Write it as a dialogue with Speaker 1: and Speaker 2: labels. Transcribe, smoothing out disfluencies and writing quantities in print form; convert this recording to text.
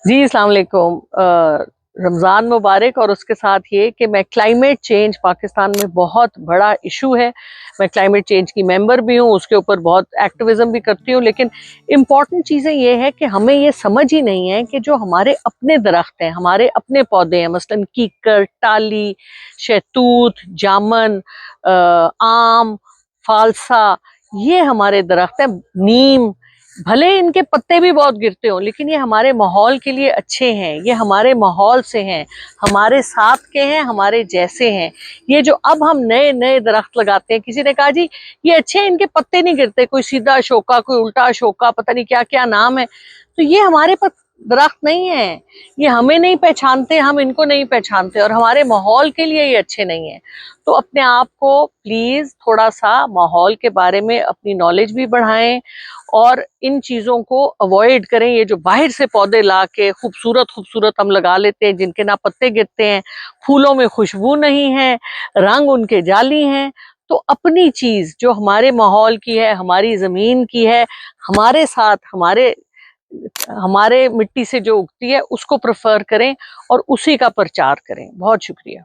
Speaker 1: जी अस्सलाम वालेकुम। रमज़ान मुबारक। और उसके साथ ये कि मैं क्लाइमेट चेंज पाकिस्तान में बहुत बड़ा इशू है। मैं क्लाइमेट चेंज की मेंबर भी हूँ, उसके ऊपर बहुत एक्टिविज्म भी करती हूँ, लेकिन इम्पॉर्टेंट चीज़ें ये है कि हमें ये समझ ही नहीं है कि जो हमारे अपने दरख्त हैं, हमारे अपने पौधे हैं, मसलन कीकर, टाली, शहतूत, जामन, आम, फालसा, ये हमारे दरख्त हैं। नीम, भले इनके पत्ते भी बहुत गिरते हों, लेकिन ये हमारे माहौल के लिए अच्छे हैं। ये हमारे माहौल से हैं, हमारे साथ के हैं, हमारे जैसे हैं। ये जो अब हम नए नए दरख्त लगाते हैं, किसी ने कहा जी ये अच्छे हैं, इनके पत्ते नहीं गिरते, कोई सीधा अशोका, कोई उल्टा अशोका, पता नहीं क्या क्या नाम है। तो ये हमारे पर दरख्त नहीं है, ये हमें नहीं पहचानते, हम इनको नहीं पहचानते, और हमारे माहौल के लिए ये अच्छे नहीं है। तो अपने आप को प्लीज थोड़ा सा माहौल के बारे में अपनी नॉलेज भी बढ़ाएं, और इन चीजों को अवॉइड करें। ये जो बाहर से पौधे ला के खूबसूरत खूबसूरत हम लगा लेते हैं, जिनके ना पत्ते गिरते हैं, फूलों में खुशबू नहीं है, रंग उनके जाली हैं। तो अपनी चीज जो हमारे माहौल की है, हमारी जमीन की है, हमारे साथ, हमारे हमारे मिट्टी से जो उगती है, उसको प्रेफर करें और उसी का प्रचार करें। बहुत शुक्रिया।